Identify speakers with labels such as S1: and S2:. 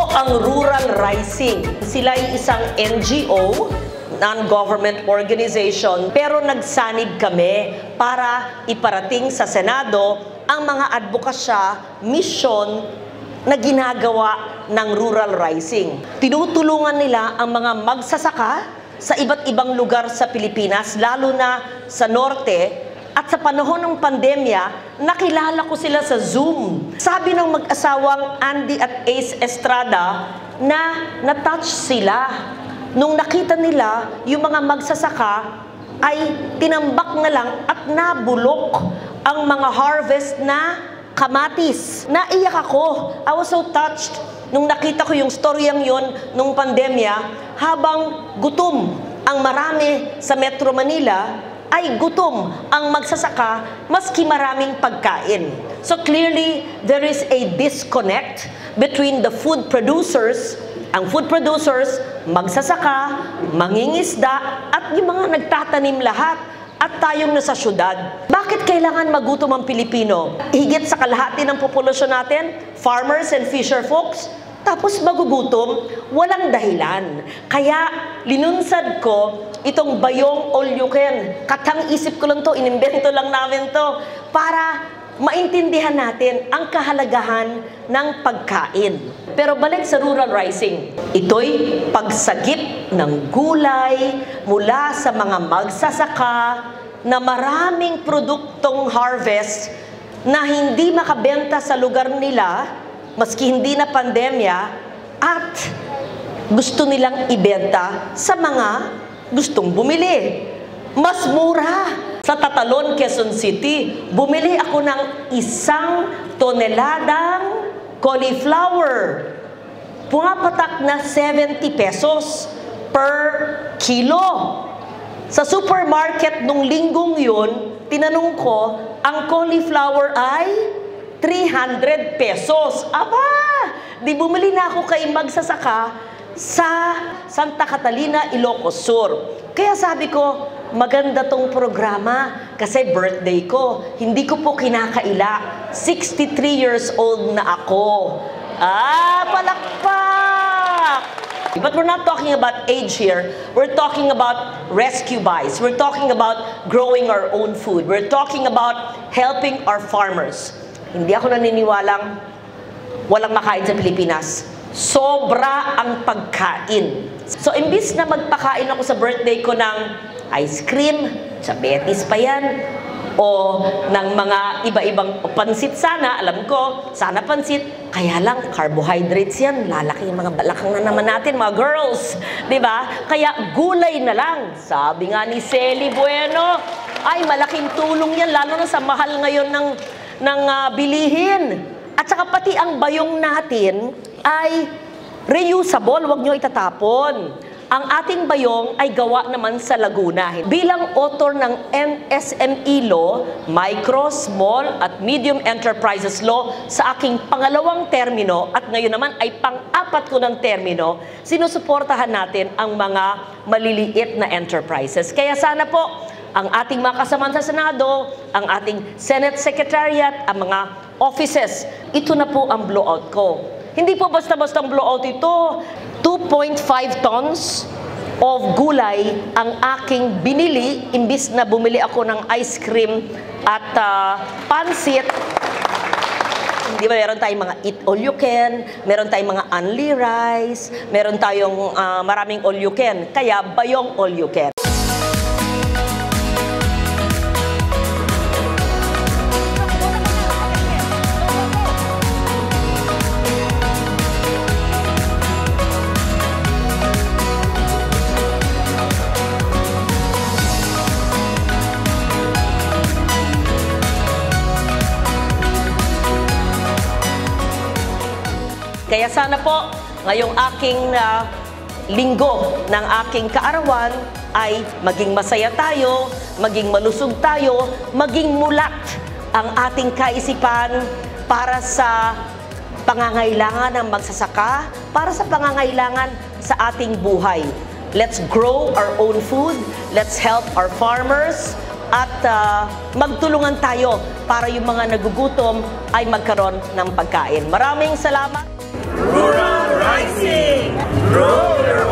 S1: po ang Rural Rising. Sila ay isang NGO, non-government organization, pero nagsanib kami para iparating sa Senado ang mga advokasya, mission na ginagawa ng Rural Rising. Tinutulungan nila ang mga magsasaka sa iba't ibang lugar sa Pilipinas, lalo na sa norte. At sa panahon ng pandemya, nakilala ko sila sa Zoom. Sabi ng mag-asawang Andy at Ace Estrada na na-touch sila. Nung nakita nila yung mga magsasaka ay tinambak na lang at nabulok ang mga harvest na kamatis. Naiyak ako. I was so touched nung nakita ko yung storyang yon nung pandemya, habang gutom ang marami sa Metro Manila, ay gutom ang magsasaka maski maraming pagkain. So clearly, there is a disconnect between the food producers, ang food producers, magsasaka, mangingisda, at yung mga nagtatanim lahat, at tayong nasa syudad. Bakit kailangan magutom ang Pilipino? Higit sa kalahati ng populasyon natin, farmers and fisher folks, tapos magugutom, walang dahilan. Kaya linunsad ko itong Bayong All You Can. Katang isip ko lang to, inimbento lang namin to, para maintindihan natin ang kahalagahan ng pagkain. Pero balik sa Rural Rising. Ito'y pagsagip ng gulay mula sa mga magsasaka na maraming produktong harvest na hindi makabenta sa lugar nila, maski hindi na pandemya, at gusto nilang ibenta sa mga gustong bumili. Mas mura. Sa Tatalon, Quezon City, bumili ako ng 1 toneladang cauliflower. Pumapatak na 70 pesos per kilo. Sa supermarket nung linggong yun, tinanong ko, ang cauliflower ay 300 pesos. Aba! Di bumili na ako kay magsasaka sa Santa Catalina, Ilocos Sur. Kaya sabi ko, maganda tong programa kasi birthday ko. Hindi ko po kinakaila. 63 years old na ako. Palakpak! But we're not talking about age here. We're talking about rescue buys. We're talking about growing our own food. We're talking about helping our farmers. Hindi ako naniniwalang walang makain sa Pilipinas. Sobra ang pagkain. So, imbis na magpakain ako sa birthday ko ng ice cream, diabetes pa yan, o ng mga iba-ibang pansit sana, alam ko, sana pansit, kaya lang, carbohydrates yan, lalaki yung mga balakang na naman natin, mga girls, di ba? Kaya gulay na lang. Sabi nga ni Celi Bueno, ay malaking tulong yan, lalo na sa mahal ngayon ng bilihin. At saka pati ang bayong natin ay reusable, huwag nyo itatapon. Ang ating bayong ay gawa naman sa Laguna. Bilang author ng MSME Law, Micro, Small at Medium Enterprises Law sa aking pangalawang termino at ngayon naman ay pang-apat ko ng termino, sinusuportahan natin ang mga maliliit na enterprises. Kaya sana po, ang ating mga kasamahan sa Senado, ang ating Senate Secretariat, ang mga offices, ito na po ang blowout ko. Hindi po basta-basta ang blowout ito. 2.5 tons of gulay ang aking binili, imbis na bumili ako ng ice cream at pansit. Di ba, meron tayong mga eat all you can, meron tayong mga only rice, meron tayong maraming all you can, kaya bayong all you can. Kaya sana po, ngayong aking linggo ng aking kaarawan ay maging masaya tayo, maging malusog tayo, maging mulat ang ating kaisipan para sa pangangailangan ng magsasaka, para sa pangangailangan sa ating buhay. Let's grow our own food, let's help our farmers, at magtulungan tayo para yung mga nagugutom ay magkaroon ng pagkain. Maraming salamat!
S2: Rural
S1: Rising! Roll your